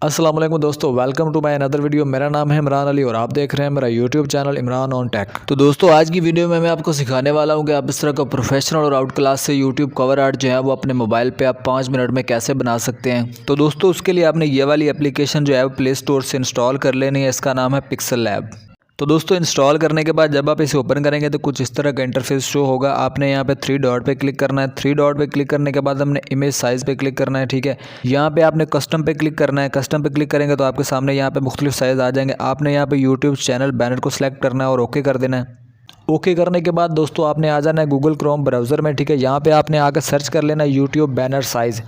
अस्सलाम वालेकुम दोस्तों, welcome to my another video. मेरा नाम है इमरान अली और आप देख रहे हैं मेरा YouTube channel Imran on tech. तो दोस्तों आज की वीडियो में मैं आपको सिखाने वाला हूं कि आप इस तरह का प्रोफेशनल और आउट क्लास से यूट्यूब कवर आर्ट जो है वो अपने मोबाइल पे आप 5 मिनट में कैसे बना सकते हैं। तो दोस्तों उसके लिए आपने ये वाली एप्लीकेशन जो है वो प्ले स्टोर से इंस्टॉल कर लेनी है। इसका नाम है पिक्सल लैब। तो दोस्तों इंस्टॉल करने के बाद जब आप इसे ओपन करेंगे तो कुछ इस तरह का इंटरफेस शो होगा। आपने यहाँ पे 3 डॉट पे क्लिक करना है। 3 डॉट पे क्लिक करने के बाद हमने इमेज साइज़ पे क्लिक करना है, ठीक है। यहाँ पे आपने कस्टम पे क्लिक करना है। कस्टम पे क्लिक करेंगे तो आपके सामने यहाँ पे मुख्तलिफ साइज़ आ जाएंगे। आपने यहाँ पे यूट्यूब चैनल बैनर को सिलेक्ट करना है और ओके कर देना है। ओके करने के बाद दोस्तों आपने आ जाना है गूगल क्रोम ब्राउज़र में, ठीक है। यहाँ पे आपने आकर सर्च कर लेना यूट्यूब बैनर साइज़।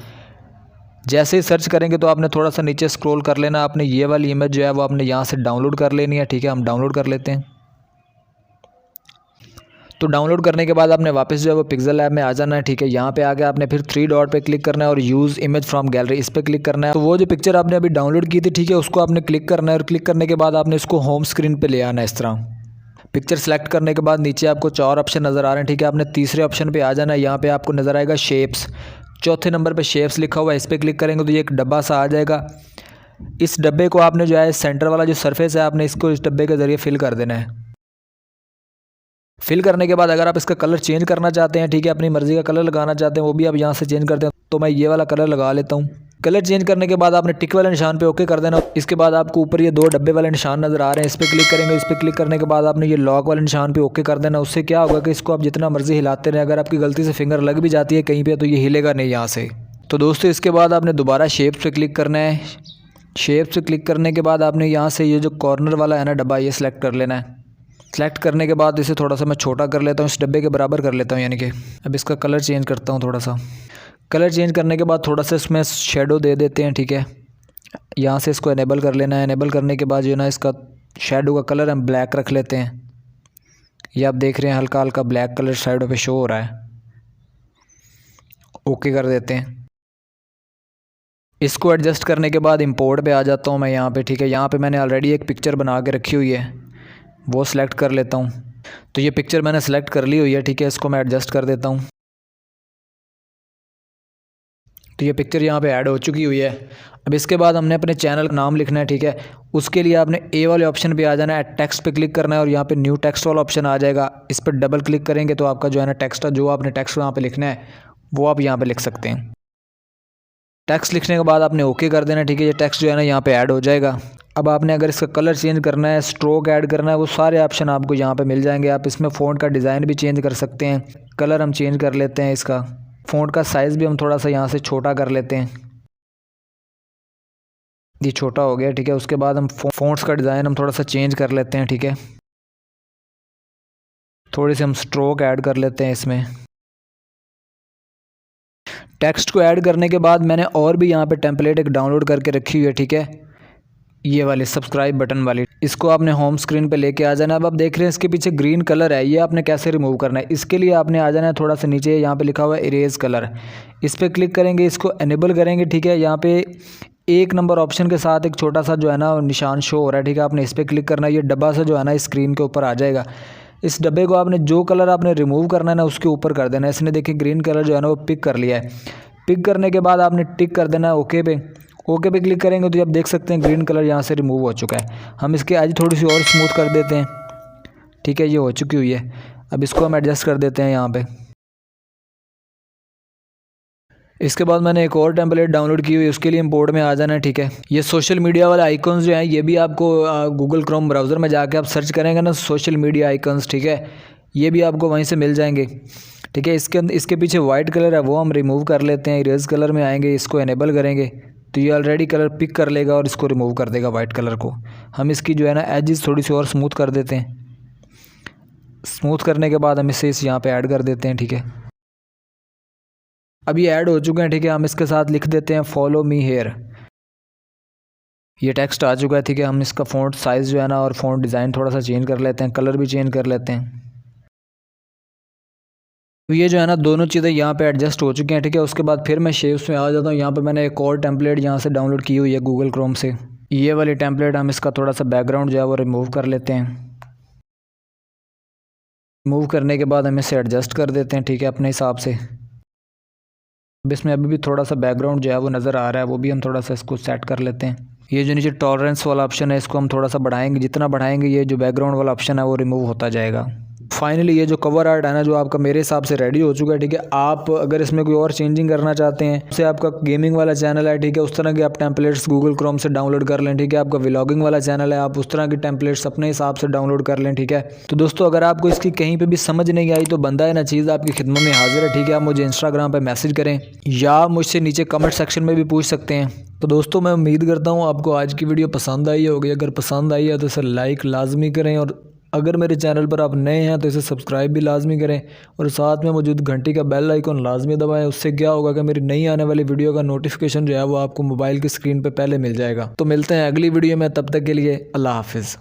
जैसे ही सर्च करेंगे तो आपने थोड़ा सा नीचे स्क्रॉल कर लेना। आपने ये वाली इमेज जो है वो आपने यहाँ से डाउनलोड कर लेनी है, ठीक है। हम डाउनलोड कर लेते हैं। तो डाउनलोड करने के बाद आपने वापस जो है वो पिक्सल लैब में आ जाना है, ठीक है। यहाँ पे आके आपने फिर 3 डॉट पे क्लिक करना है और यूज़ इमेज फ्रॉम गैलरी इस पे क्लिक करना है। तो वो जो पिक्चर आपने अभी डाउनलोड की थी, ठीक है, उसको आपने क्लिक करना है और क्लिक करने के बाद आपने इसको होम स्क्रीन पे ले आना है। इस तरह पिक्चर सेलेक्ट करने के बाद नीचे आपको 4 ऑप्शन नज़र आ रहे हैं, ठीक है। आपने तीसरे ऑप्शन पे आ जाना है। यहाँ पे आपको नज़र आएगा शेप्स। चौथे नंबर पे शेप्स लिखा हुआ है, इस पर क्लिक करेंगे तो ये एक डब्बा सा आ जाएगा। इस डब्बे को आपने जो है सेंटर वाला जो सरफेस है आपने इसको इस डब्बे के ज़रिए फिल कर देना है। फिल करने के बाद अगर आप इसका कलर चेंज करना चाहते हैं, ठीक है, अपनी मर्ज़ी का कलर लगाना चाहते हैं, वो भी आप यहाँ से चेंज करते हैं। तो मैं ये वाला कलर लगा लेता हूँ। कलर चेंज करने के बाद आपने टिक वाले निशान पे ओके कर देना। इसके बाद आपको ऊपर ये 2 डब्बे वाले निशान नज़र आ रहे हैं, इस पर क्लिक करेंगे। इस पर क्लिक करने के बाद आपने ये लॉक वाले निशान पे ओके कर देना। उससे क्या होगा कि इसको आप जितना मर्ज़ी हिलाते रहें, अगर आपकी गलती से फिंगर लग भी जाती है कहीं पर तो ये हिलेगा नहीं यहाँ से। तो दोस्तों इसके बाद आपने दोबारा शेप्स पे क्लिक करना है। शेप्स पे क्लिक करने के बाद आपने यहाँ से ये जो कॉर्नर वाला है ना डब्बा, ये सिलेक्ट कर लेना है। सेलेक्ट करने के बाद इसे थोड़ा सा मैं छोटा कर लेता हूँ, इस डब्बे के बराबर कर लेता हूँ यानी कि। अब इसका कलर चेंज करता हूँ थोड़ा सा। कलर चेंज करने के बाद थोड़ा सा इसमें शेडो दे देते हैं, ठीक है। यहाँ से इसको इनेबल कर लेना है। इनेबल करने के बाद जो है ना इसका शेडो का कलर हम ब्लैक रख लेते हैं। ये आप देख रहे हैं हल्का हल्का ब्लैक कलर साइडों पे शो हो रहा है। ओके कर देते हैं। इसको एडजस्ट करने के बाद इंपोर्ट पे आ जाता हूँ मैं यहाँ पे, ठीक है। यहाँ पे मैंने ऑलरेडी एक पिक्चर बना के रखी हुई है, वो सिलेक्ट कर लेता हूँ। तो ये पिक्चर मैंने सेलेक्ट कर ली हुई है, ठीक है। इसको मैं एडजस्ट कर देता हूँ। तो ये पिक्चर यहाँ पे ऐड हो चुकी हुई है। अब इसके बाद हमने अपने चैनल का नाम लिखना है, ठीक है। उसके लिए आपने ए वाले ऑप्शन पे आ जाना है, टेक्स्ट पे क्लिक करना है और यहाँ पे न्यू टेक्स्ट वाला ऑप्शन आ जाएगा। इस पर डबल क्लिक करेंगे तो आपका जो है ना टेक्स्ट, जो आपने टेक्स्ट वहाँ पे लिखना है वो आप यहाँ पे लिख सकते हैं। टेक्स्ट लिखने के बाद आपने ओके कर देना, ठीक है। ये टेक्स्ट जो है ना यहाँ पे ऐड हो जाएगा। अब आपने अगर इसका कलर चेंज करना है, स्ट्रोक ऐड करना है, वो सारे ऑप्शन आपको यहाँ पे मिल जाएंगे। आप इसमें फ़ॉन्ट का डिज़ाइन भी चेंज कर सकते हैं। कलर हम चेंज कर लेते हैं इसका। फ़ॉन्ट का साइज़ भी हम थोड़ा सा यहाँ से छोटा कर लेते हैं। ये छोटा हो गया, ठीक है। उसके बाद हम फ़ॉन्ट्स का डिज़ाइन हम थोड़ा सा चेंज कर लेते हैं, ठीक है। थोड़ी सी हम स्ट्रोक ऐड कर लेते हैं इसमें। टेक्स्ट को ऐड करने के बाद मैंने और भी यहाँ पे टेम्पलेट एक डाउनलोड करके रखी हुई है, ठीक है। ये वाली सब्सक्राइब बटन वाली, इसको आपने होम स्क्रीन पे लेके आ जाना है। अब आप देख रहे हैं इसके पीछे ग्रीन कलर है, ये आपने कैसे रिमूव करना है। इसके लिए आपने आ जाना है थोड़ा सा नीचे, यहाँ पे लिखा हुआ है इरेज कलर, इस पर क्लिक करेंगे, इसको एनेबल करेंगे, ठीक है। यहाँ पे 1 नंबर ऑप्शन के साथ एक छोटा सा जो है ना निशान शो हो रहा है, ठीक है। आपने इस पर क्लिक करना है। ये डब्बा सा जो है ना स्क्रीन के ऊपर आ जाएगा। इस डब्बे को आपने जो कलर आपने रिमूव करना है ना उसके ऊपर कर देना है। इसने देखिए ग्रीन कलर जो है ना वो पिक कर लिया है। पिक करने के बाद आपने टिक कर देना है ओके पे। ओके पे क्लिक करेंगे तो आप देख सकते हैं ग्रीन कलर यहाँ से रिमूव हो चुका है। हम इसके एज थोड़ी सी और स्मूथ कर देते हैं, ठीक है। ये हो चुकी हुई है। अब इसको हम एडजस्ट कर देते हैं यहाँ पे। इसके बाद मैंने एक और टेम्पलेट डाउनलोड की हुई है, उसके लिए इंपोर्ट में आ जाना है, ठीक है। ये सोशल मीडिया वाले आइकॉन्स जो हैं ये भी आपको गूगल क्रोम ब्राउज़र में जाके आप सर्च करेंगे ना सोशल मीडिया आइकॉन्स, ठीक है, ये भी आपको वहीं से मिल जाएंगे, ठीक है। इसके पीछे वाइट कलर है वो हम रिमूव कर लेते हैं। इरेज कलर में आएंगे, इसको इनेबल करेंगे तो ये ऑलरेडी कलर पिक कर लेगा और इसको रिमूव कर देगा वाइट कलर को। हम इसकी जो है ना एजेस थोड़ी सी और स्मूथ कर देते हैं। स्मूथ करने के बाद हम इसे यहाँ पे ऐड कर देते हैं, ठीक है। अब ये ऐड हो चुके हैं, ठीक है। हम इसके साथ लिख देते हैं फॉलो मी हेयर। ये टेक्स्ट आ चुका है, ठीक है। हम इसका फ़ॉन्ट साइज़ जो है ना और फ़ॉन्ट डिज़ाइन थोड़ा सा चेंज कर लेते हैं, कलर भी चेंज कर लेते हैं। तो ये जो है ना दोनों चीज़ें यहाँ पे एडजस्ट हो चुकी हैं, ठीक है। उसके बाद फिर मैं शेप्स में आ जाता हूँ। यहाँ पे मैंने एक और टेम्पलेट यहाँ से डाउनलोड की हुई है गूगल क्रोम से। ये वाली टेम्पलेट हम इसका थोड़ा सा बैकग्राउंड जो है वो रिमूव कर लेते हैं। रिमूव करने के बाद हम इसे एडजस्ट कर देते हैं, ठीक है, अपने हिसाब से। अब इसमें अभी भी थोड़ा सा बैकग्राउंड जो है वो नज़र आ रहा है, वो भी हम थोड़ा सा इसको सेट कर लेते हैं। ये जो नीचे टॉलरेंस वाला ऑप्शन है इसको हम थोड़ा सा बढ़ाएंगे, जितना बढ़ाएंगे ये जो बैकग्राउंड वाला ऑप्शन है वो रिमूव होता जाएगा। फाइनली ये जो कवर आर्ट है ना जो आपका मेरे हिसाब से रेडी हो चुका है, ठीक है। आप अगर इसमें कोई और चेंजिंग करना चाहते हैं, जैसे आपका गेमिंग वाला चैनल है, ठीक है, उस तरह के आप टेम्पलेट्स गूगल क्रोम से डाउनलोड कर लें, ठीक है। आपका व्लॉगिंग वाला चैनल है, आप उस तरह के टेम्पलेट्स अपने हिसाब से डाउनलोड कर लें, ठीक है। तो दोस्तों अगर आपको इसकी कहीं पर भी समझ नहीं आई तो बंदा है ना चीज़ आपकी खिदमत में हाजिर है, ठीक है। आप मुझे इंस्टाग्राम पर मैसेज करें या मुझसे नीचे कमेंट सेक्शन में भी पूछ सकते हैं। तो दोस्तों मैं उम्मीद करता हूँ आपको आज की वीडियो पसंद आई होगी। अगर पसंद आई है तो इसे लाइक लाजमी करें, और अगर मेरे चैनल पर आप नए हैं तो इसे सब्सक्राइब भी लाजमी करें, और साथ में मौजूद घंटी का बेल आइकन लाजमी दबाएं। उससे क्या होगा कि मेरी नई आने वाली वीडियो का नोटिफिकेशन जो है वो आपको मोबाइल की स्क्रीन पर पहले मिल जाएगा। तो मिलते हैं अगली वीडियो में, तब तक के लिए अल्लाह हाफिज़।